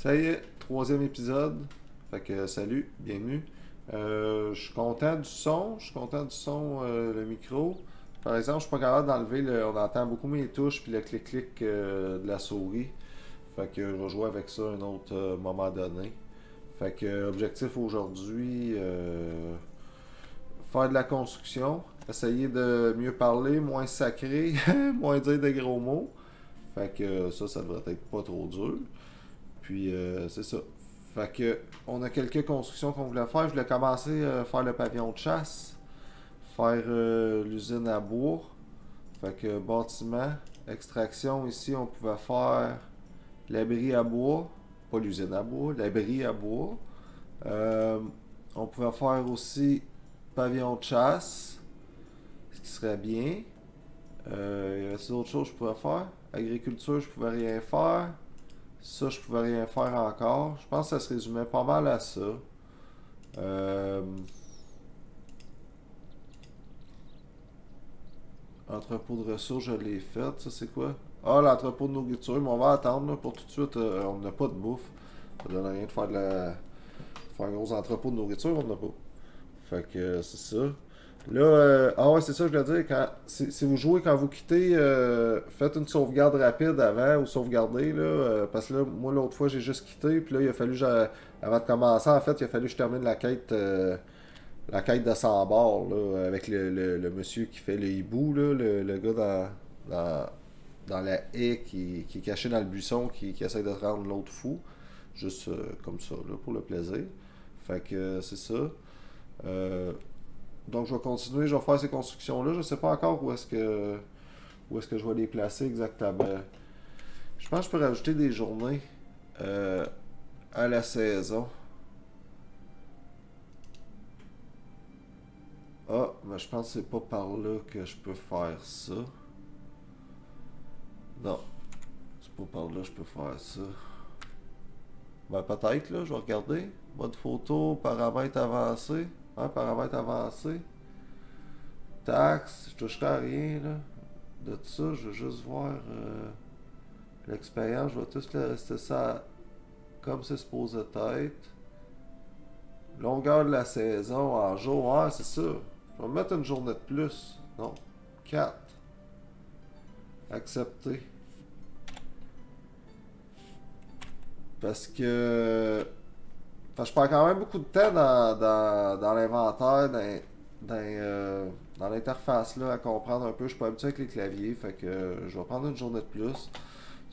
Ça y est, troisième épisode. Fait que salut, bienvenue. Je suis content du son, le micro. Par exemple, je suis pas capable d'enlever on entend beaucoup mes touches puis le clic-clic de la souris. Fait que je vais jouer avec ça à un autre moment donné. Fait que objectif aujourd'hui, faire de la construction, essayer de mieux parler, moins sacré, moins dire des gros mots. Fait que ça devrait être pas trop dur. Puis c'est ça. Fait que on a quelques constructions qu'on voulait faire. Je voulais commencer à faire le pavillon de chasse, faire l'usine à bois. Fait que bâtiment, extraction ici, on pouvait faire l'abri à bois, pas l'usine à bois, l'abri à bois. Euh, on pouvait faire aussi pavillon de chasse, ce qui serait bien. Il y avait d'autres choses que je pouvais faire. Agriculture, je pouvais rien faire. Ça, je pouvais rien faire encore. Je pense que ça se résumait pas mal à ça. Euh, Entrepôt de ressources, je l'ai fait. Ça, c'est quoi? Ah, l'entrepôt de nourriture. Mais on va attendre là, pour tout de suite. On n'a pas de bouffe. Ça donne rien de faire faire un gros entrepôt de nourriture. On n'a pas. Fait que c'est ça. Là, ah ouais, c'est ça que je voulais dire. Si vous jouez quand vous quittez, faites une sauvegarde rapide avant ou sauvegardez. Là, parce que là, moi, l'autre fois, j'ai juste quitté. Puis là, il a fallu, avant de commencer, en fait, il a fallu que je termine la quête de 100 bords, là, avec le monsieur qui fait le hibou, là, le gars dans, dans la haie qui est caché dans le buisson, qui essaie de rendre l'autre fou. Juste comme ça, là, pour le plaisir. Fait que c'est ça. Euh, donc je vais continuer, je vais faire ces constructions-là. Je sais pas encore où est-ce que je vais les placer exactement. Je pense que je peux rajouter des journées euh, à la saison. Ah, mais je pense que c'est pas par là que je peux faire ça. Non, c'est pas par là que je peux faire ça. Ben peut-être là, je vais regarder. Mode photo, paramètres avancés. Hein, paramètres avancés. Taxe, je toucherai à rien là. De tout ça, je vais juste voir l'expérience. Je vais tous rester ça comme c'est supposé être. Longueur de la saison en jour. Ah, c'est ça. Je vais mettre une journée de plus. Non. 4. Accepter. Parce que. Enfin, je perds quand même beaucoup de temps dans l'inventaire, dans l'interface là, à comprendre un peu. Je suis pas habitué avec les claviers. Fait que je vais prendre une journée de plus.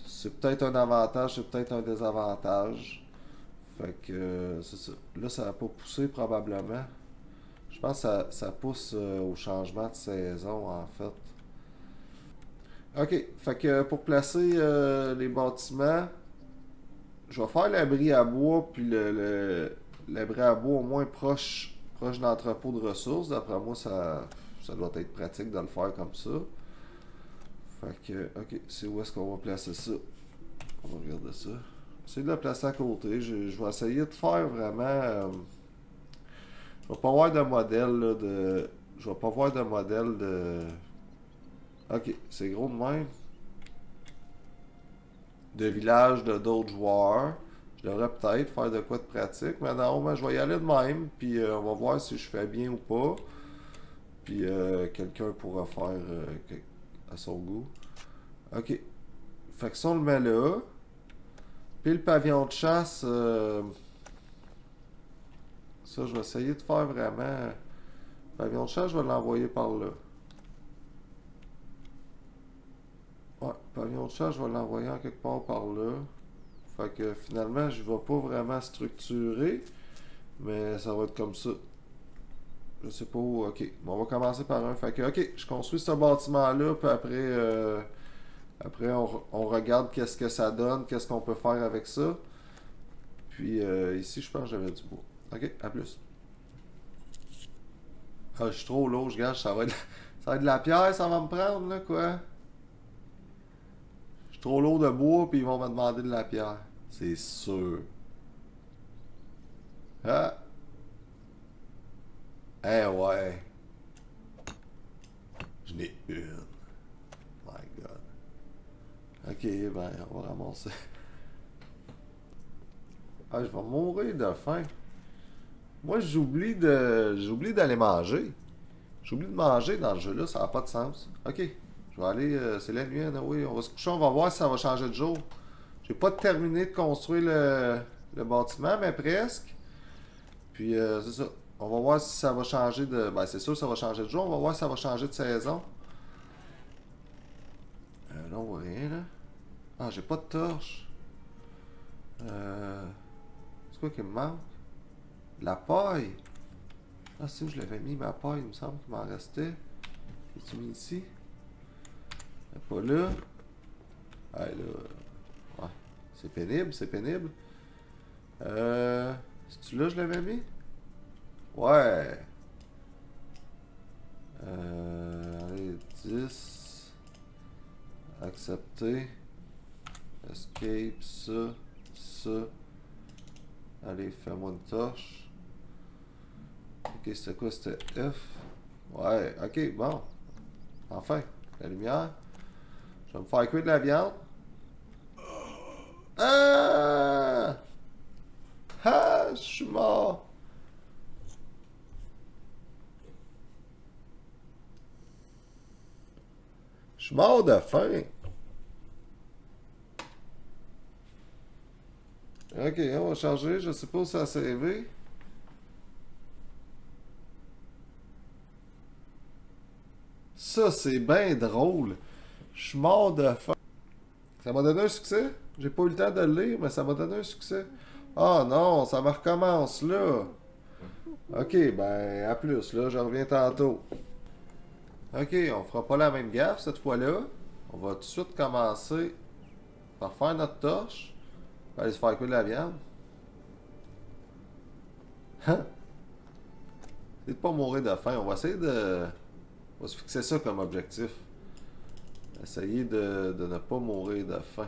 C'est peut-être un avantage, c'est peut-être un désavantage. Fait que c'est ça. Là, ça va pas pousser probablement. Je pense que ça pousse au changement de saison en fait. Ok, fait que pour placer les bâtiments, je vais faire l'abri à bois puis l'abri à bois au moins proche de l'entrepôt de ressources. D'après moi, ça doit être pratique de le faire comme ça. Fait que, ok, c'est où est-ce qu'on va placer ça? On va regarder ça. Essayer de le placer à côté. Je vais essayer de faire vraiment. Je vais pas voir de modèle là, de. Je vais pas voir de modèle de. Ok, c'est gros de même. De village de d'autres joueurs. Je devrais peut-être faire de quoi de pratique. Mais non, ben, je vais y aller de même. Puis on va voir si je fais bien ou pas. Puis quelqu'un pourra faire à son goût. Ok. Fait que ça, on le met là. Puis le pavillon de chasse. Ça, je vais essayer de faire vraiment. Le pavillon de chasse, je vais l'envoyer par là. Ouais, pavillon de chasse, je vais l'envoyer en quelque part par là. Fait que finalement, je vais pas vraiment structurer. Mais ça va être comme ça. Je sais pas où. Ok. Bon, on va commencer par un. Fait que, ok, je construis ce bâtiment-là. Puis après on regarde qu'est-ce que ça donne. Qu'est-ce qu'on peut faire avec ça. Puis ici, je pense que j'avais du bois. Ok, à plus. Ah, je suis trop lourd, je gâche. Ça va être de la pierre, ça va me prendre, là, quoi. Je suis trop lourd de bois, puis ils vont me demander de la pierre. C'est sûr. Ah! Eh ouais. Je n'ai une. My God. Ok, ben, on va ramasser. Ah, je vais mourir de faim. Moi, j'oublie d'aller manger. J'oublie de manger dans le jeu là, ça n'a pas de sens. Ok, je vais aller, c'est la nuit, oui, on va se coucher, on va voir si ça va changer de jour. J'ai pas terminé de construire le bâtiment, mais presque. Puis c'est ça. On va voir si ça va changer de... Ben c'est sûr ça va changer de jour, on va voir si ça va changer de saison. Là on voit rien là. Ah, j'ai pas de torche. C'est quoi qui me manque? De la paille. Ah, c'est où je l'avais mis, ma paille, il me semble qu'il m'en restait. L'as-tu mis ici? Pas là. Ah, là. Ouais. C'est pénible, c'est pénible. C'est-tu là que je l'avais mis? Ouais. Allez, 10. Accepter. Escape, ça. Allez, fais-moi une torche. Ok, c'était quoi? C'était F. Ouais, ok, bon. Enfin, la lumière. Je vais me faire cuire de la viande. Ah! Ah! Je suis mort! Je suis mort de faim. Ok, on va changer. Je sais pas où ça s'est rêvé. Ça, c'est bien drôle. Je suis mort de faim. Ça m'a donné un succès. J'ai pas eu le temps de le lire, mais ça m'a donné un succès. Ah non, ça me recommence là. Ok, ben à plus, là, je reviens tantôt. Ok, on fera pas la même gaffe cette fois-là. On va tout de suite commencer par faire notre torche. On va aller se faire cuire de la viande. Hein? C'est de pas mourir de faim. On va essayer de... On va se fixer ça comme objectif. Essayer de ne pas mourir de faim.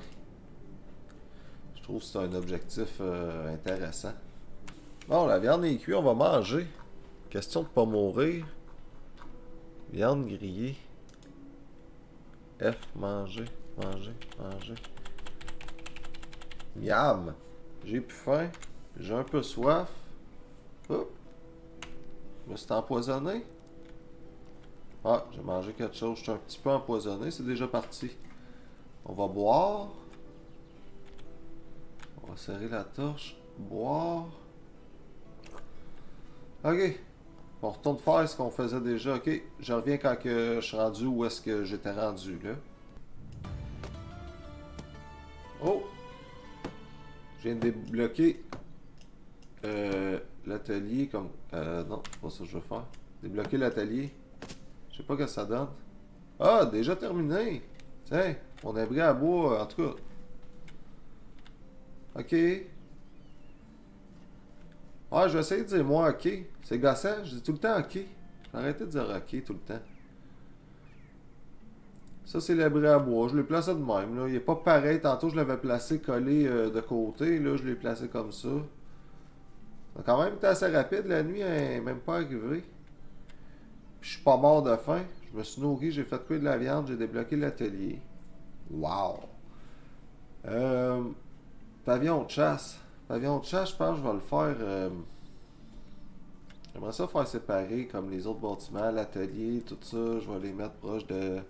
Je trouve que c'est un objectif intéressant. Bon, la viande est cuite, on va manger. Question de pas mourir. Viande grillée. F, manger, manger, manger. Miam! J'ai plus faim. J'ai un peu soif. Hop! Je me suis empoisonné. Ah, j'ai mangé quelque chose. Je suis un petit peu empoisonné. C'est déjà parti. On va boire. On va serrer la torche. Boire. Ok. On retourne faire ce qu'on faisait déjà. Ok. Je reviens quand que je suis rendu où est-ce que j'étais rendu là. Oh! Je viens de débloquer l'atelier comme... non, c'est pas ça que je veux faire. Débloquer l'atelier. Je sais pas ce que ça donne. Ah, déjà terminé! Tiens, mon abri à bois, en tout cas. Ok. Ah, je vais essayer de dire moi ok. C'est gossant, je dis tout le temps ok. Arrêtez de dire ok tout le temps. Ça, c'est l'abri à bois. Je l'ai placé de même. Là. Il n'est pas pareil. Tantôt, je l'avais placé collé de côté. Là, je l'ai placé comme ça. Ça a quand même été assez rapide. La nuit n'est même pas arrivée. Puis, je suis pas mort de faim. Je me suis nourri. J'ai fait cuire de la viande. J'ai débloqué l'atelier. Wow! Pavillon de chasse. Pavillon de chasse, je pense que je vais le faire... J'aimerais ça faire séparer comme les autres bâtiments. L'atelier, tout ça. Je vais les mettre proche de...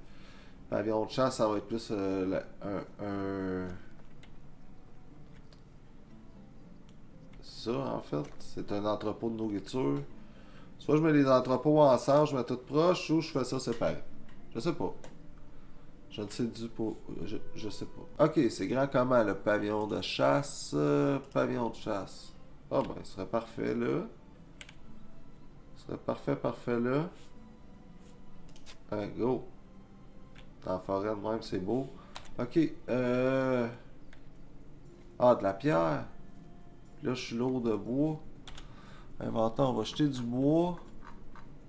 Pavillon de chasse, ça va être plus ça, en fait. C'est un entrepôt de nourriture. Soit je mets les entrepôts ensemble, je mets tout proche, ou je fais ça séparé. Je sais pas. Je ne sais du pas. Je sais pas. Ok, c'est grand comment le pavillon de chasse? Pavillon de chasse. Ah ben, il serait parfait là. Il serait parfait là. Go. Dans la forêt de même, c'est beau. Ok. Ah, de la pierre. Là, je suis lourd de bois. Inventaire, on va jeter du bois.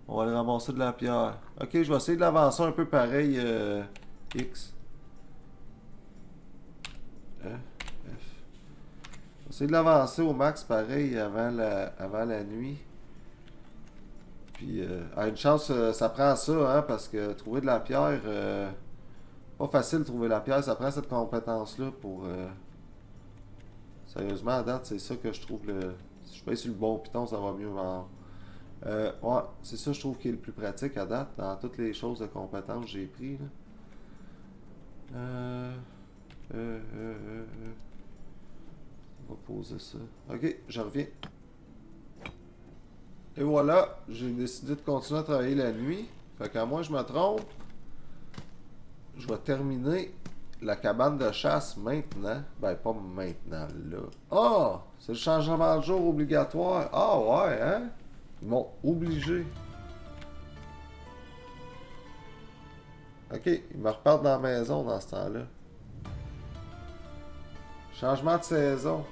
On va aller ramasser de la pierre. Ok, je vais essayer de l'avancer un peu pareil. X. F. Je vais essayer de l'avancer au max pareil avant la nuit. Puis, une chance, ça prend ça, hein, parce que trouver de la pierre, pas facile de trouver la pierre, ça prend cette compétence-là pour... Sérieusement, à date, c'est ça que je trouve le... Si je paye sur le bon piton, ça va mieux vendre. Ouais, c'est ça je trouve qui est le plus pratique à date dans toutes les choses de compétences que j'ai pris. Là. Euh, euh, euh, euh, euh. On va poser ça. Ok, je reviens. Et voilà, j'ai décidé de continuer à travailler la nuit. Fait qu'à moi je me trompe, je vais terminer la cabane de chasse maintenant. Ben, pas maintenant, là. Ah! C'est le changement de jour obligatoire. Ah ouais, hein? Ils m'ont obligé. Ok, ils me repartent dans la maison dans ce temps-là. Changement de saison.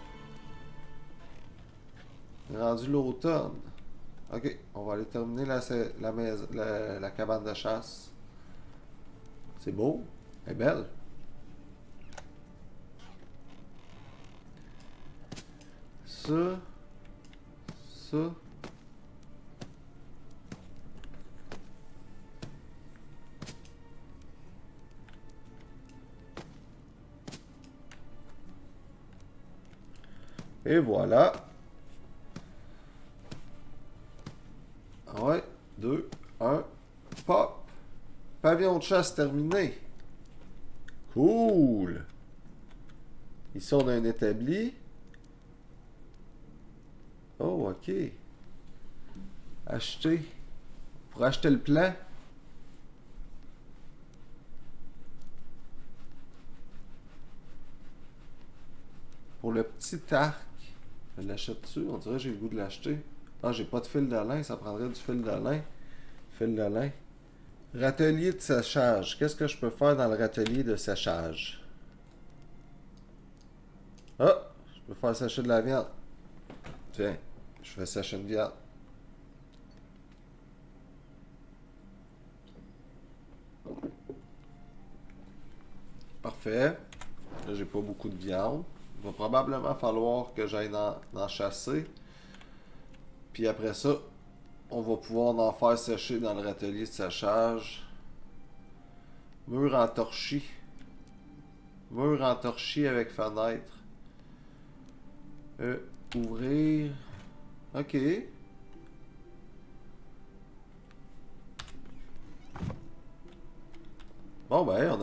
Rendu l'automne. Ok, on va aller terminer la cabane de chasse. C'est beau. Elle est belle. Ça. Ça. Et voilà. Ouais, 2, 1, pop. Pavillon de chasse terminé. Cool. Ici, on a un établi. Oh, ok. Acheter. Pour acheter le plan. Pour le petit arc. Je l'achète-tu? On dirait que j'ai le goût de l'acheter. Ah, j'ai pas de fil de lin. Ça prendrait du fil de lin. Fil de lin. Râtelier de séchage. Qu'est-ce que je peux faire dans le râtelier de séchage? Ah! Je peux faire sécher de la viande. Tiens. Je fais sécher une viande. Parfait. Là, j'ai pas beaucoup de viande. Il va probablement falloir que j'aille en chasser. Puis après ça, on va pouvoir en faire sécher dans le râtelier de séchage. Mur en torchis. Mur en torchis avec fenêtre. Ouvrir. Ok. Bon ben, on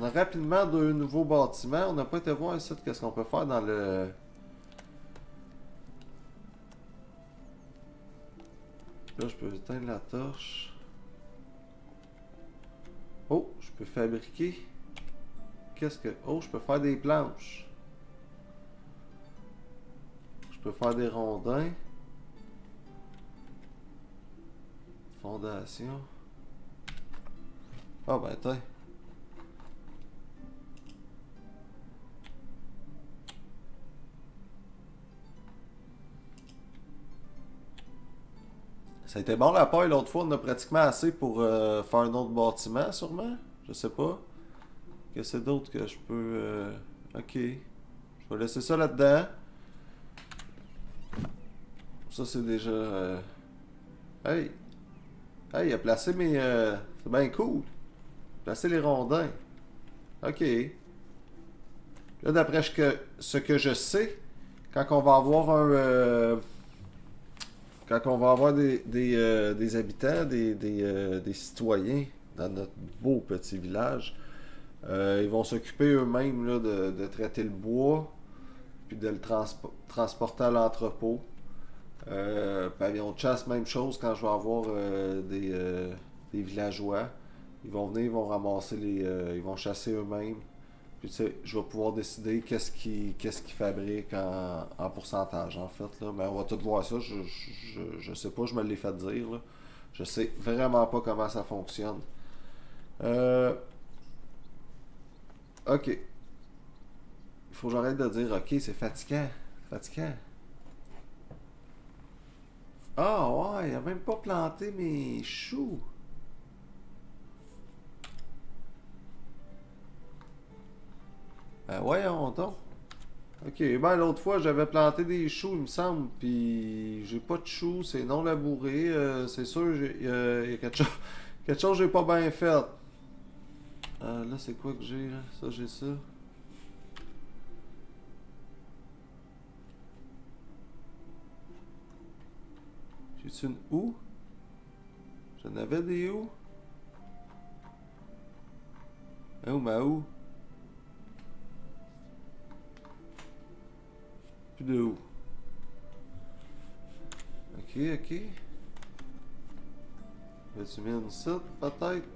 a rapidement deux nouveaux bâtiments. On n'a pas été voir ici qu'est-ce qu'on peut faire dans le... Là, je peux éteindre la torche. Oh, je peux fabriquer. Qu'est-ce que... Oh, je peux faire des planches. Je peux faire des rondins. Fondation. Ah ben, attends. Ça a été bon la paille l'autre fois, on a pratiquement assez pour faire un autre bâtiment, sûrement. Je sais pas. Qu'est-ce que c'est d'autre que je peux... Ok. Je vais laisser ça là-dedans. Ça, c'est déjà... Hey! Hey, il a placé mes... C'est bien cool. Placer les rondins. Ok. Là, d'après ce que je sais, quand on va avoir un... quand on va avoir des habitants, des citoyens dans notre beau petit village, ils vont s'occuper eux-mêmes là, de traiter le bois, puis de le transporter à l'entrepôt. Pavillon de chasse, même chose quand je vais avoir des villageois. Ils vont venir, ils vont ramasser ils vont chasser eux-mêmes. Puis tu sais, je vais pouvoir décider qu'est-ce qu'ils fabriquent en pourcentage en fait. Là. Mais on va tout voir ça. Je sais pas, je me l'ai fait dire. Là. Je sais vraiment pas comment ça fonctionne. Ok. Il faut que j'arrête de dire ok, c'est fatigant. Fatigant. Ah ouais, il a même pas planté mes choux. Ben voyons donc. Ok, ben l'autre fois j'avais planté des choux, il me semble, puis j'ai pas de choux, c'est non labouré, c'est sûr, il y a quelque chose que j'ai pas bien fait. Là, c'est quoi que j'ai là? Ça, j'ai ça. vu-tu une où? J'en avais des où? Hein, où, ma où? Plus de où? Ok, ok. Vas-tu mettre une site, peut-être?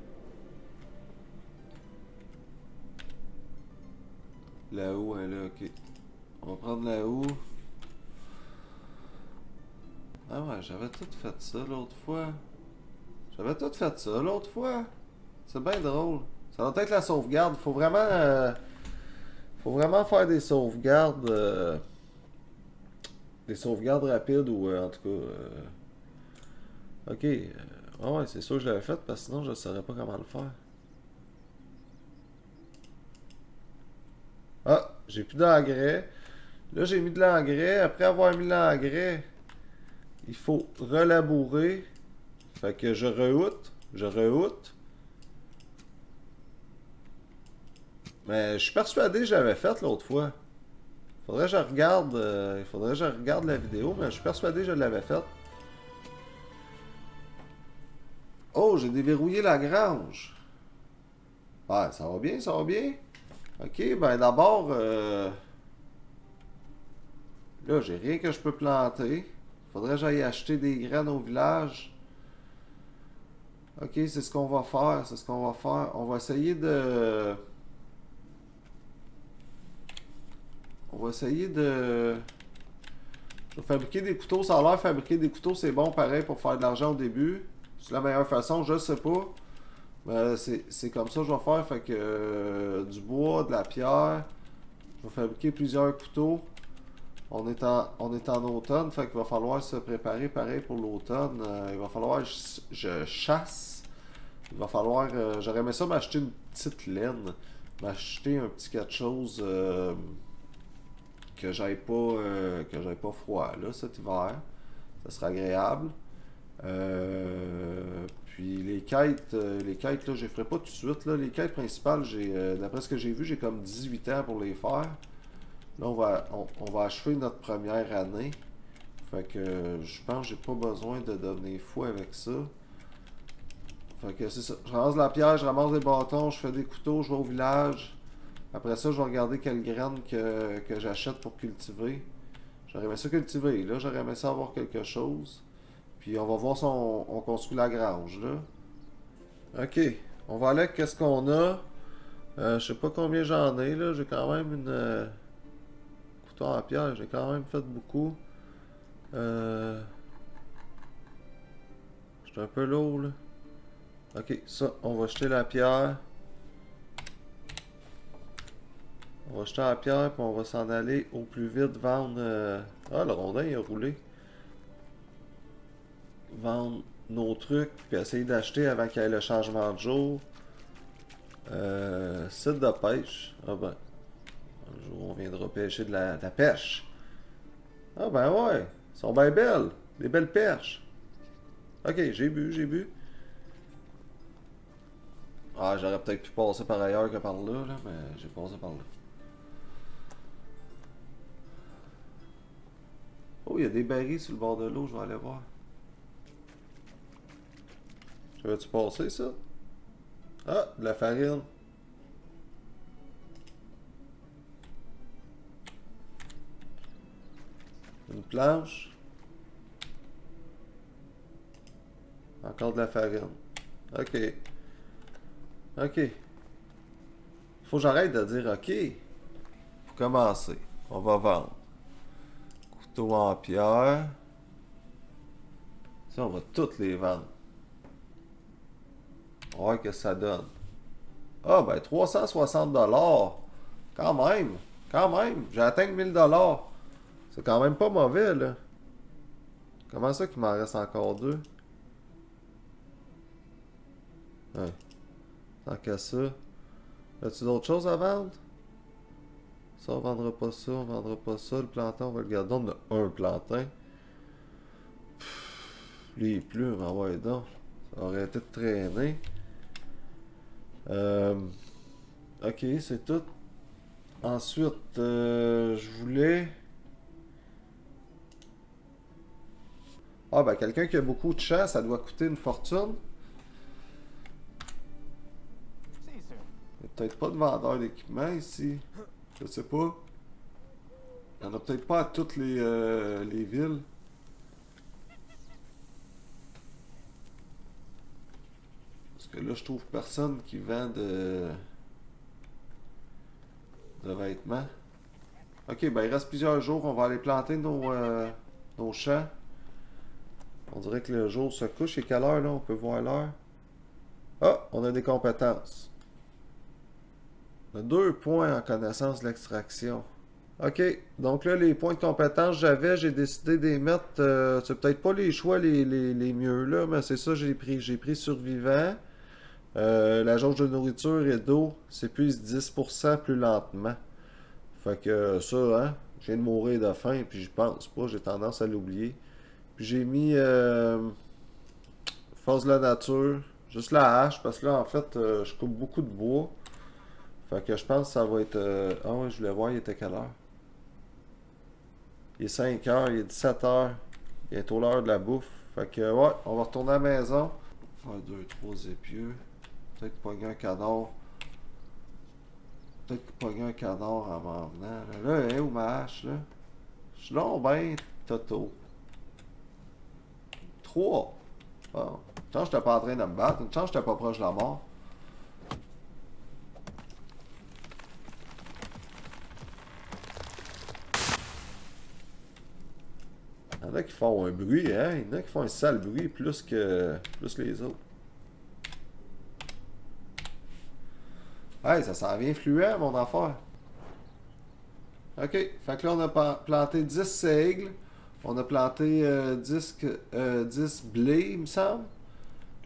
Là-haut, hein, là, ok. On va prendre là-haut. Ah ouais, j'avais tout fait ça l'autre fois. J'avais tout fait ça l'autre fois. C'est bien drôle. Ça doit être la sauvegarde. Faut vraiment faire des sauvegardes. Des sauvegardes rapides ou en tout cas. Ok. Ah ouais, c'est sûr que je l'avais fait parce que sinon je ne saurais pas comment le faire. Ah, j'ai plus d'engrais. Là, j'ai mis de l'engrais. Après avoir mis l'engrais, il faut relabourer. Fait que je rehoute. Je rehoute. Mais je suis persuadé que je l'avais fait l'autre fois. Faudrait que je regarde. Il faudrait que je regarde la vidéo, mais je suis persuadé que je l'avais fait. Oh, j'ai déverrouillé la grange. Ouais, ça va bien, ça va bien. Ok, ben d'abord, là, j'ai rien que je peux planter. Faudrait que j'aille acheter des graines au village. Ok, c'est ce qu'on va faire, c'est ce qu'on va faire. On va essayer de... On va essayer de... Je vais fabriquer des couteaux. Ça a l'air fabriquer des couteaux, c'est bon pareil pour faire de l'argent au début. C'est la meilleure façon, je sais pas. Mais c'est comme ça que je vais faire. Fait que du bois, de la pierre. Je vais fabriquer plusieurs couteaux. On est en automne, fait qu'il va falloir se préparer pareil pour l'automne. Il va falloir que je chasse. Il va falloir... j'aurais aimé ça m'acheter une petite laine. M'acheter un petit quelque chose que j'aille pas froid là cet hiver. Ça serait agréable. Puis les quêtes là, je les ferai pas tout de suite. Là. Les quêtes principales, d'après ce que j'ai vu, j'ai comme 18 ans pour les faire. Là, on va achever notre première année. Fait que je pense que j'ai pas besoin de devenir fou avec ça. Fait que c'est ça. Je ramasse de la pierre, je ramasse des bâtons, je fais des couteaux, je vais au village. Après ça, je vais regarder quelles graines que j'achète pour cultiver. J'aurais aimé ça cultiver. Là, j'aurais aimé ça avoir quelque chose. Puis on va voir si on construit la grange, là. Ok. On va aller avec qu'est-ce qu'on a. Je sais pas combien j'en ai, là. J'ai quand même une... couteau en pierre, j'ai quand même fait beaucoup. J'étais un peu lourd, là. Ok, ça, on va jeter la pierre. On va jeter la pierre, puis on va s'en aller au plus vite vendre... Ah, le rondin, il a roulé. Vendre nos trucs, puis essayer d'acheter avant qu'il y ait le changement de jour. Site de pêche. Ah ben, un jour on viendra pêcher de la pêche. Ah ben ouais, elles sont bien belles. Des belles perches. Ok, j'ai bu, j'ai bu. Ah, j'aurais peut-être pu passer par ailleurs que par là, mais j'ai passé par là. Oh, il y a des barils sur le bord de l'eau, je vais aller voir. J'avais-tu passé ça? Ah, de la farine. Une planche. Encore de la farine. Ok. Ok. Faut que j'arrête de dire ok. Pour commencer, on va vendre. Couteau en pierre. Ça, on va toutes les vendre. On va voir ce que ça donne. Ah, ben 360$. Quand même. Quand même. J'ai atteint 1000$. C'est quand même pas mauvais, là. Comment ça qu'il m'en reste encore deux? Ouais. Tant qu'à ça. As-tu d'autres choses à vendre? Ça, on vendra pas ça, on vendra pas ça. Le plantain, on va le garder. On a un plantain. Les plumes, ah ouais, donc. Ça aurait été de traîner. Ok, c'est tout. Ensuite, je voulais... Ah, ben quelqu'un qui a beaucoup de champs, ça doit coûter une fortune. Il n'y a peut-être pas de vendeur d'équipement ici. Je sais pas. Il n'y en a peut-être pas à toutes les villes. Parce que là, je trouve personne qui vend de vêtements. Ok, ben il reste plusieurs jours. On va aller planter nos champs. On dirait que le jour se couche. Et quelle heure là? On peut voir l'heure. Ah, on a des compétences. On a 2 points en connaissance de l'extraction. Ok, donc là, les points de compétence que j'avais, j'ai décidé de les mettre. C'est peut-être pas les choix les mieux là, mais c'est ça j'ai pris. J'ai pris survivant. La jauge de nourriture et d'eau s'épuise 10% plus lentement. Fait que ça, hein, je viens de mourir de faim, puis je pense pas, j'ai tendance à l'oublier. Puis j'ai mis force de la nature, juste la hache, parce que là, en fait, je coupe beaucoup de bois. Fait que je pense que ça va être... Ah ouais, je voulais voir, il était quelle heure? Il est 5 heures, il est 17 heures. Bientôt l'heure de la bouffe. Fait que, ouais, on va retourner à la maison. Faire 2-3 épieux. Peut-être pogner un canard. Peut-être pogner un canard en m'en venant. Là, là où ma hache, là? Je suis là, ben, Toto. 3. Bon. Une chance, j'étais pas en train de me battre. Une chance, j'étais pas proche de la mort. Il y en a qui font un bruit, hein? Il y en a qui font un sale bruit plus les autres. Hey, ça s'en vient fluent, mon affaire. Ok, fait que là, on a planté 10 seigles. On a planté 10 blés, il me semble.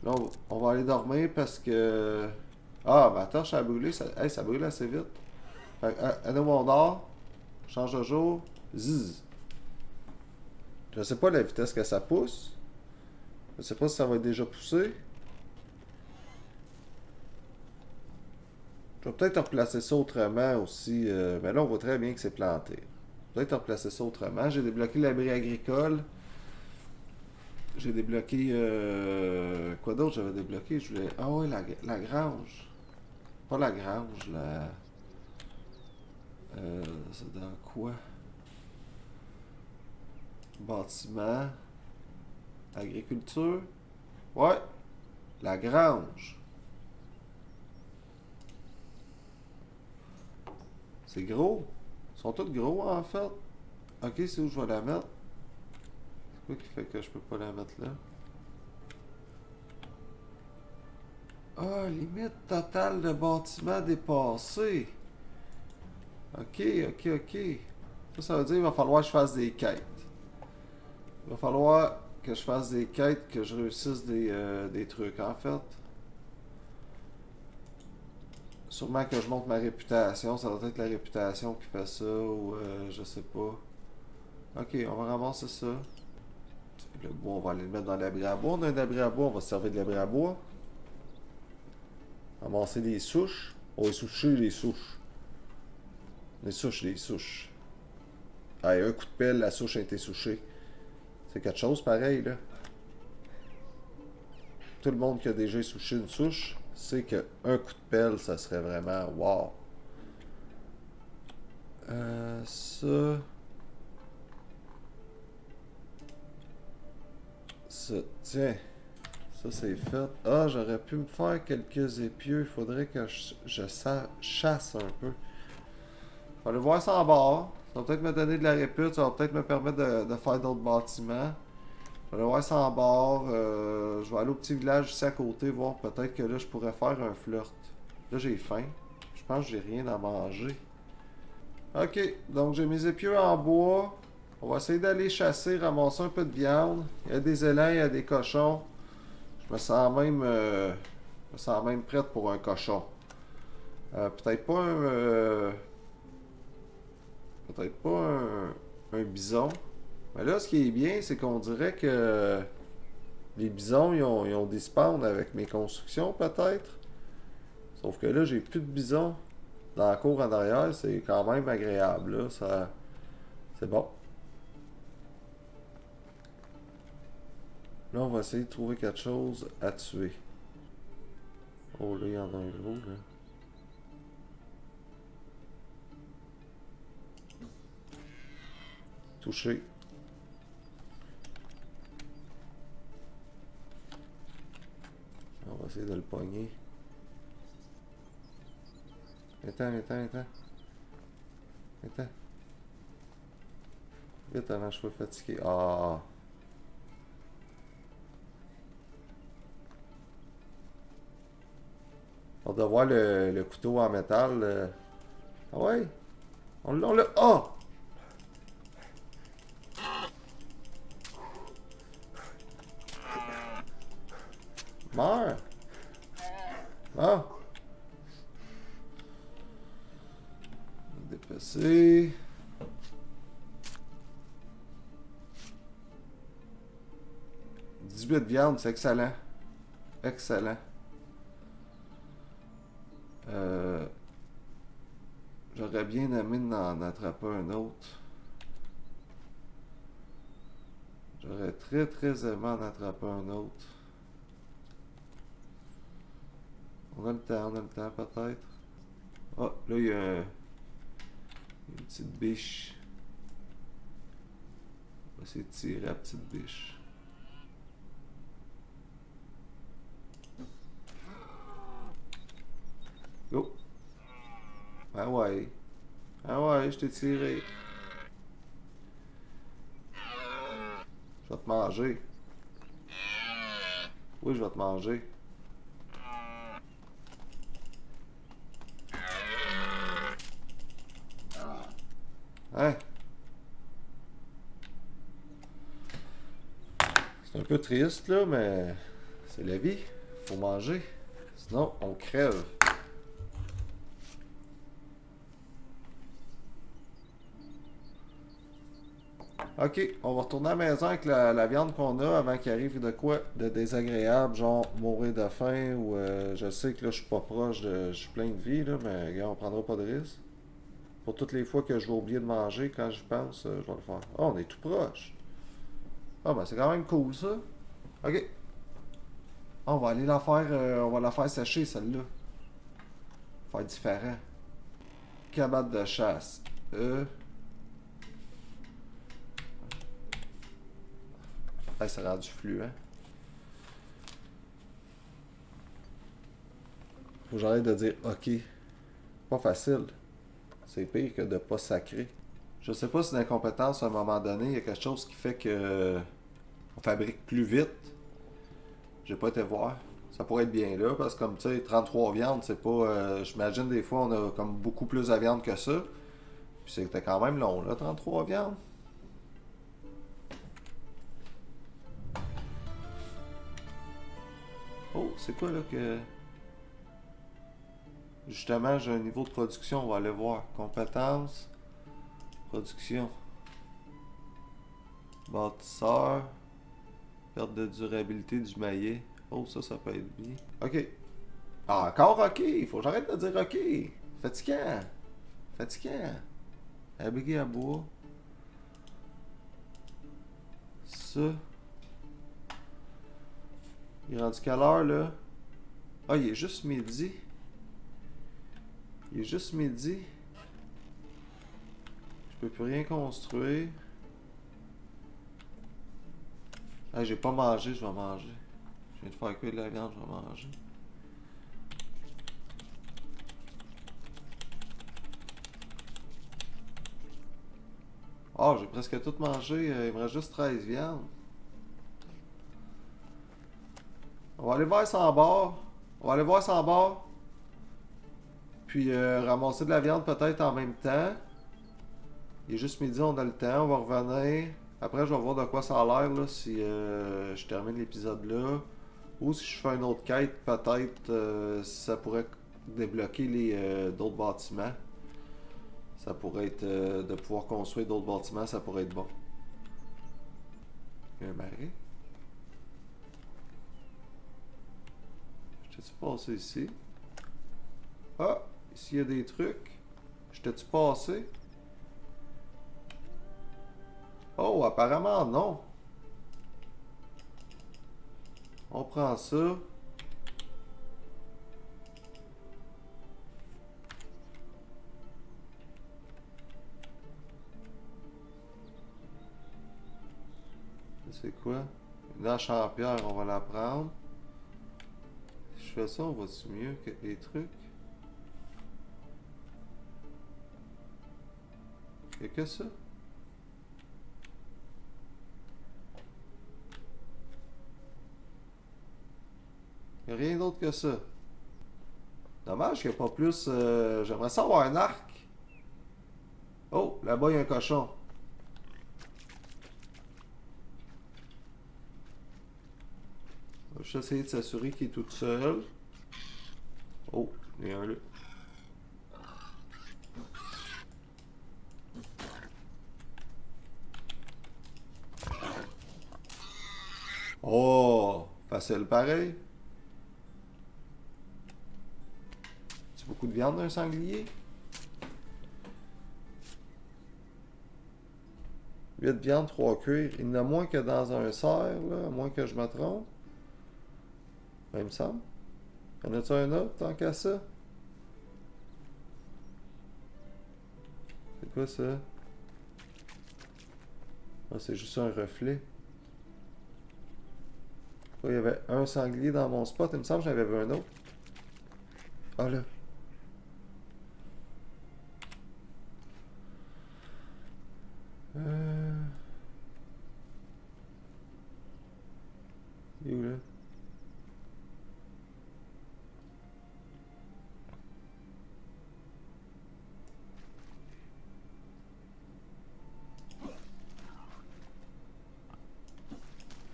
Là, on va aller dormir parce que... Ah, ma torche a brûlé. Hey, ça brûle assez vite. Fait que, à nous, on dort. Change de jour. Zzz. Je sais pas la vitesse que ça pousse. Je sais pas si ça va être déjà poussé. Je vais peut-être replacer ça autrement aussi. Mais là, on voit très bien que c'est planté. Peut-être replacer ça autrement. J'ai débloqué l'abri agricole. J'ai débloqué... quoi d'autre j'avais débloqué? Je voulais... Ah ouais, la grange. Pas la grange, la... c'est dans quoi? Bâtiment. Agriculture. Ouais. La grange. C'est gros. Ils sont tous gros en fait. Ok, c'est où je vais la mettre? C'est quoi qui fait que je peux pas la mettre là? Ah, limite totale de bâtiment dépassée. Ok, ok, ok. Ça veut dire qu'il va falloir que je fasse des quêtes. Il va falloir que je fasse des quêtes, que je réussisse des trucs en fait. Sûrement que je monte ma réputation. Ça doit être la réputation qui fait ça ou je sais pas. Ok, on va ramasser ça. Le bois, on va aller le mettre dans l'abri à bois. On a un abri à bois, on va se servir de l'abri à bois. Ramasser des souches. On va soucher les souches. Les souches. Allez, un coup de pelle, la souche a été souchée. C'est quelque chose pareil, là. Tout le monde qui a déjà souché une souche sait qu'un coup de pelle, ça serait vraiment wow. Ça, tiens. Ça, c'est fait. Ah, j'aurais pu me faire quelques épieux. Il faudrait que je chasse un peu. On va aller voir ça en bord. Ça va peut-être me donner de la répute. Ça va peut-être me permettre de faire d'autres bâtiments. Je vais aller voir ça en bord. Je vais aller au petit village ici à côté. Voir peut-être que là, je pourrais faire un flirt. Là, j'ai faim. Je pense que j'ai rien à manger. Ok. Donc, j'ai mes épieux en bois. On va essayer d'aller chasser, ramasser un peu de viande. Il y a des élans, il y a des cochons. Je me sens même prête pour un cochon. Peut-être pas un bison. Mais là, ce qui est bien, c'est qu'on dirait que les bisons, ils ont des spawns avec mes constructions, peut-être. Sauf que là, j'ai plus de bisons dans la cour en arrière. C'est quand même agréable, là. C'est bon. Là, on va essayer de trouver quelque chose à tuer. Oh, là, il y en a un gros, là. Touché. On va essayer de le pogner. Attends. Vite avant que je sois fatigué. Ah! On doit voir le couteau en métal. Ah ouais? On l'a. Oh! Meurs! Ah! Dépecé. De viande, c'est excellent. Excellent. J'aurais bien aimé d'en attraper un autre. J'aurais très aimé en attraper un autre. On a le temps peut-être. Ah, là il y a une petite biche. On va essayer de tirer la petite biche. Go! Ah ouais. Ah ouais, je t'ai tiré. Je vais te manger. Oui, je vais te manger. Hein? C'est un peu triste là, mais c'est la vie. Faut manger. Sinon, on crève. Ok, on va retourner à la maison avec la viande qu'on a avant qu'il arrive de quoi de désagréable, genre mourir de faim ou je sais que là je suis pas proche de. Je suis plein de vie là, mais regarde, on prendra pas de risque. Pour toutes les fois que je vais oublier de manger quand j'y pense, je vais le faire. Oh, on est tout proche. Ah ben c'est quand même cool ça. Ok. On va aller la faire. On va la faire sécher celle-là. Faire différent. Cabane de chasse. C'est rendu fluent. Faut que j'arrête de dire ok. Pas facile. C'est pire que de pas sacrer. Je sais pas si d'incompétence à un moment donné, il y a quelque chose qui fait que on fabrique plus vite. J'ai pas été voir. Ça pourrait être bien là, parce que comme tu sais, 33 viandes, c'est pas. J'imagine des fois on a comme beaucoup plus de viande que ça. Puis c'était quand même long là, 33 viandes. Oh, c'est quoi là que. Justement, j'ai un niveau de production, on va aller voir. Compétences. Production. Bâtisseur. Perte de durabilité du maillet. Oh, ça peut être bien. Ok. Ah, encore ok. Faut que j'arrête de dire ok. Fatigant. Fatigant. Abrigué à bois. Ça. Il est rendu quelle heure là? Ah, il est juste midi. Il est juste midi. Je peux plus rien construire. Ah, j'ai pas mangé, je vais manger. Je viens de faire cuire de la viande, je vais manger. Ah, j'ai presque tout mangé. Il me reste juste 13 viandes. On va aller voir sans bar. On va aller voir sans bar. Puis ramasser de la viande peut-être en même temps. Il est juste midi, on a le temps. On va revenir. Après, je vais voir de quoi ça a l'air là, si je termine l'épisode là. Ou si je fais une autre quête, peut-être ça pourrait débloquer les d'autres bâtiments. Ça pourrait être de pouvoir construire d'autres bâtiments, ça pourrait être bon. Il y a un marais. Je t'ai-tu passé ici? Ah! Ici il y a des trucs. Je t'ai-tu passé? Oh, apparemment non. On prend ça. C'est quoi? Une hache en pierre, on va la prendre. Si je fais ça, on va-tu mieux que les trucs? Il y a que ça? Il n'y a rien d'autre que ça. Dommage qu'il n'y a pas plus... J'aimerais ça avoir un arc. Oh, là-bas, il y a un cochon. On va juste essayer de s'assurer qu'il est tout seul. Oh, il y a un là. Oh, facile pareil. C'est beaucoup de viande d'un sanglier. 8 viandes, 3 cuirs. Il y en a moins que dans un cerf, là, à moins que je me trompe. Ben, il me semble. Y en a-tu un autre tant qu'à ça? C'est quoi ça? Ah, c'est juste un reflet. Oh, il y avait un sanglier dans mon spot. Il me semble que j'en avais vu un autre. Ah là. Il est où là?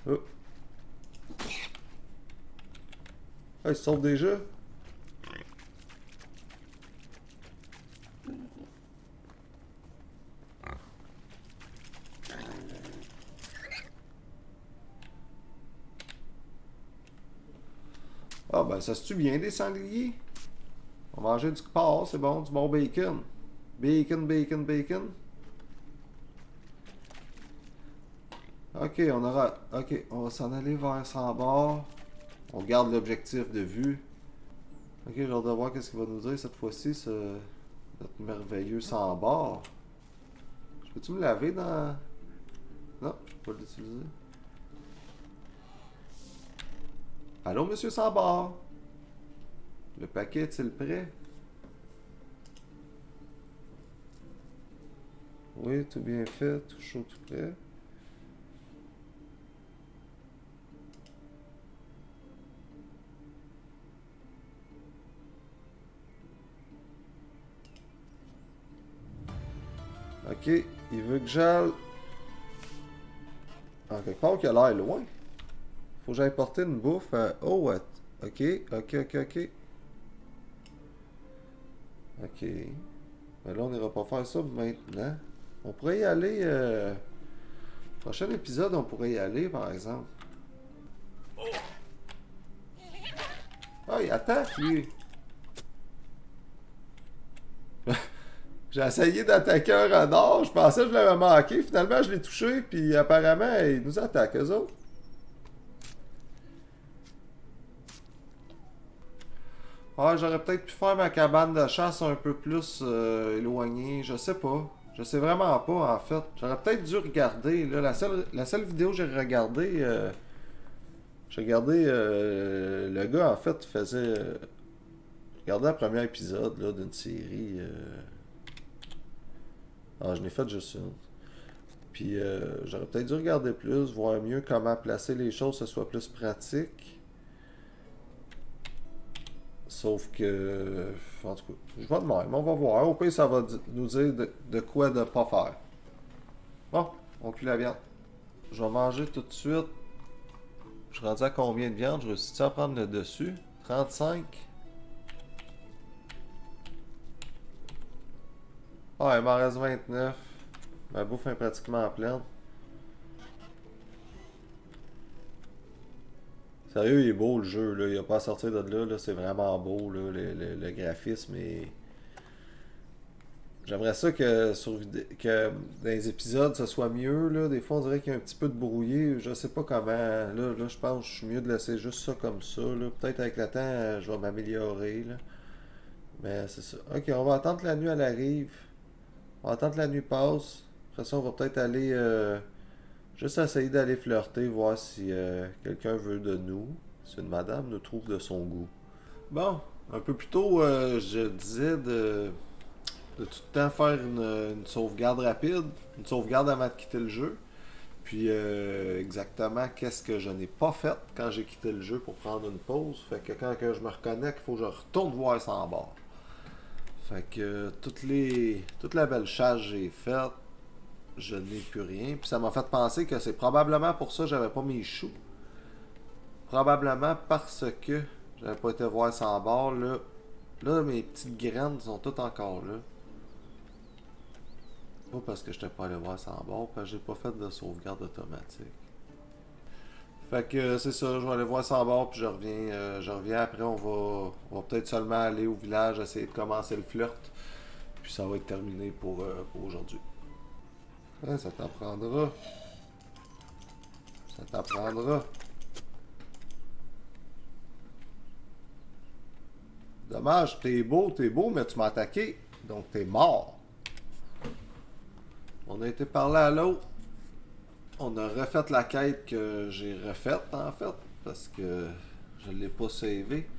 Oh. Ah, il se sauve déjà? Ah, ben ça se tue bien des sangliers. On va manger du porc, c'est bon, du bon bacon. Bacon, bacon, bacon. Ok, on aura... Ok, on va s'en aller vers 100 bord. On garde l'objectif de vue. Ok, j'ai hâte de voir qu'est-ce qu'il va nous dire cette fois-ci, notre merveilleux 100 bord. Peux-tu me laver dans... Non, je peux pas l'utiliser. Allô, monsieur 100 bord? Le paquet est-il prêt? Oui, tout bien fait, tout chaud, tout prêt. Ok, il veut que j'aille... En quelque part qu'il a l'air loin. Faut que j'aille porter une bouffe à... Oh, ok, ok, ok, ok. Ok. Mais là, on n'ira pas faire ça maintenant. On pourrait y aller... Prochain épisode, on pourrait y aller, par exemple. Ah, il attaque, lui. J'ai essayé d'attaquer un renard. Je pensais que je l'avais manqué. Finalement, je l'ai touché. Puis apparemment, il nous attaque, eux autres. Ah, j'aurais peut-être pu faire ma cabane de chasse un peu plus éloignée. Je sais pas. Je sais vraiment pas, en fait. J'aurais peut-être dû regarder. Là, la seule vidéo que j'ai regardée... j'ai regardé... le gars, en fait, faisait... regardais le premier épisode là, d'une série... Ah, je n'ai fait juste une. Puis j'aurais peut-être dû regarder plus, voir mieux comment placer les choses, que ce soit plus pratique. Sauf que... En tout cas, je vais de même, on va voir. Au pire, ça va nous dire de quoi ne pas faire. Bon, on cuit la viande. Je vais manger tout de suite. Je suis rendu à combien de viande? Je réussis à prendre le dessus? 35. Ah, il m'en reste 29. Ma bouffe est pratiquement pleine. Sérieux, il est beau le jeu, là. Il a pas à sortir de là, là. C'est vraiment beau, là. Le graphisme est... J'aimerais ça que, que dans les épisodes, ça soit mieux, là. Des fois, on dirait qu'il y a un petit peu de brouillé. Je sais pas comment. Là, je pense que je suis mieux de laisser juste ça comme ça, là. Peut-être avec le temps, je vais m'améliorer, là. Mais c'est ça. Ok, on va attendre que la nuit, elle arrive. On va attendre que la nuit passe. Après ça, on va peut-être aller... juste essayer d'aller flirter, voir si quelqu'un veut de nous. Si une madame nous trouve de son goût. Bon, un peu plus tôt, je disais de tout le temps faire une sauvegarde rapide, une sauvegarde avant de quitter le jeu. Puis exactement qu'est-ce que je n'ai pas fait quand j'ai quitté le jeu pour prendre une pause. Fait que quand que je me reconnecte, il faut que je retourne voir sans bord. Fait que toute la belle chasse que j'ai faite, je n'ai plus rien. Puis ça m'a fait penser que c'est probablement pour ça que j'avais pas mes choux. Probablement parce que j'avais pas été voir sans bord. Là, mes petites graines sont toutes encore là. Pas parce que je n'étais pas allé voir sans bord, parce que j'ai pas fait de sauvegarde automatique. Fait que c'est ça, je vais aller voir sans bord, puis je reviens après, on va peut-être seulement aller au village, essayer de commencer le flirt, puis ça va être terminé pour aujourd'hui. Hein, ça t'apprendra. Ça t'apprendra. Dommage, t'es beau, mais tu m'as attaqué, donc t'es mort. On a été parler à l'autre. On a refait la quête que j'ai refaite, en fait, parce que je ne l'ai pas savé.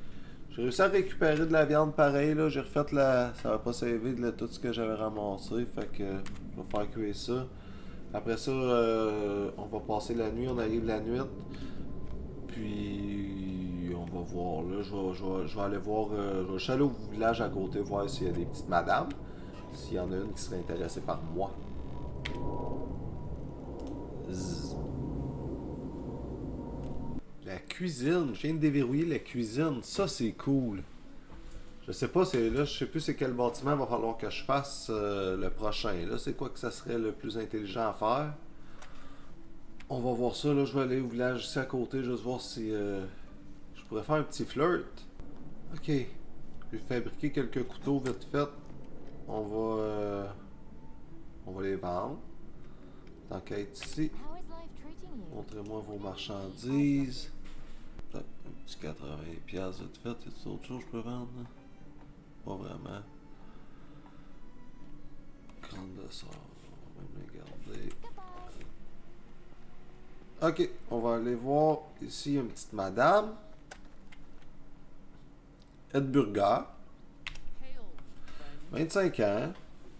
J'ai réussi à récupérer de la viande pareil, là. J'ai refait la... Ça va pas savé de tout ce que j'avais ramassé, fait que je vais faire cuire ça. Après ça, on va passer la nuit, on arrive la nuit. Puis, on va voir, là. Je vais aller voir... je vais aller au village à côté, voir s'il y a des petites madames. S'il y en a une qui serait intéressée par moi. Zzz. La cuisine, je viens de déverrouiller la cuisine, ça c'est cool. Je sais pas, je sais plus c'est quel bâtiment il va falloir que je fasse le prochain. Là, c'est quoi que ça serait le plus intelligent à faire. On va voir ça, là, je vais aller au village ici à côté, juste voir si je pourrais faire un petit flirt. Ok, je vais fabriquer quelques couteaux vite fait. On va les vendre. Tant qu'à être ici. Montrez-moi vos marchandises. Un petit 80$ vite fait. Y a-t-il autre chose que je peux vendre? Pas vraiment. Grande de sort. On va même les garder. Ok, on va aller voir ici une petite madame. Edburger. 25 ans.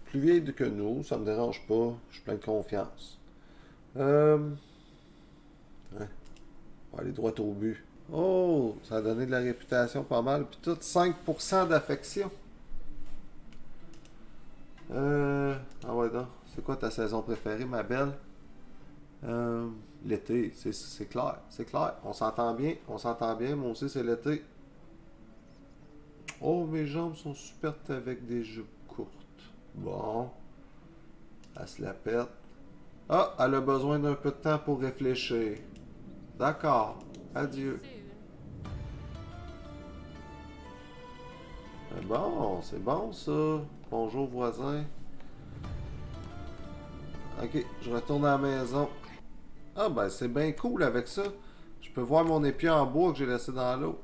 Plus vieille que nous, ça me dérange pas. Je suis plein de confiance. Ouais. On va aller droit au but. Oh, ça a donné de la réputation pas mal. Puis tout, 5% d'affection. Ah ouais, donc. C'est quoi ta saison préférée, ma belle? L'été, c'est clair. C'est clair. On s'entend bien. On s'entend bien. Moi aussi, c'est l'été. Oh, mes jambes sont superbes avec des jupes courtes. Bon. Elle se la pète. Ah, elle a besoin d'un peu de temps pour réfléchir. D'accord. Adieu. C'est bon ça. Bonjour voisin. Ok, je retourne à la maison. Ah ben c'est bien cool avec ça. Je peux voir mon épieu en bois que j'ai laissé dans l'eau.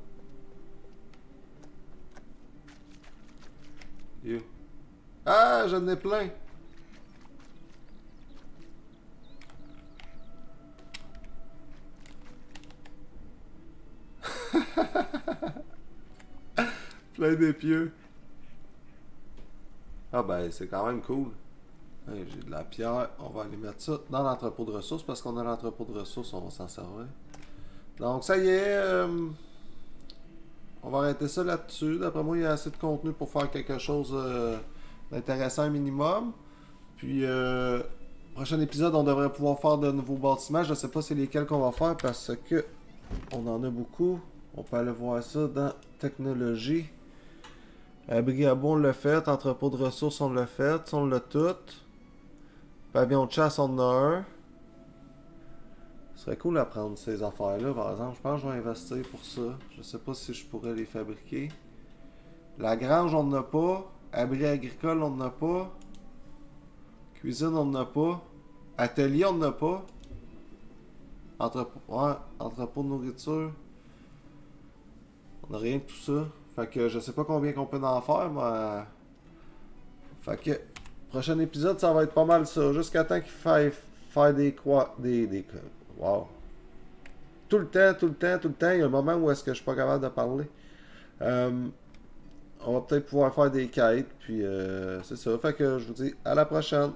You. Ah, j'en ai plein. Plein d'épieux. Ah ben, c'est quand même cool. Hey, j'ai de la pierre. On va aller mettre ça dans l'entrepôt de ressources parce qu'on a l'entrepôt de ressources, on va s'en servir. Donc ça y est, on va arrêter ça là-dessus. D'après moi, il y a assez de contenu pour faire quelque chose d'intéressant minimum. Puis, prochain épisode, on devrait pouvoir faire de nouveaux bâtiments. Je ne sais pas c'est lesquels qu'on va faire parce que on en a beaucoup. On peut aller voir ça dans technologie. Abri à bois, on l'a fait. Entrepôt de ressources, on l'a fait. On l'a tout. Pavillon de chasse, on en a un. Ce serait cool à prendre ces affaires-là, par exemple. Je pense que je vais investir pour ça. Je sais pas si je pourrais les fabriquer. La grange, on n'en a pas. Abri agricole, on n'en a pas. Cuisine, on n'en a pas. Atelier, on n'en a pas. Entrepôt de nourriture. On n'a rien de tout ça. Fait que je sais pas combien qu'on peut en faire, mais... Fait que... Prochain épisode, ça va être pas mal ça. Jusqu'à temps qu'il faille faire des quoi... Des... Wow. Tout le temps, il y a un moment où est-ce que je suis pas capable de parler. On va peut-être pouvoir faire des quêtes, puis c'est ça. Fait que je vous dis à la prochaine.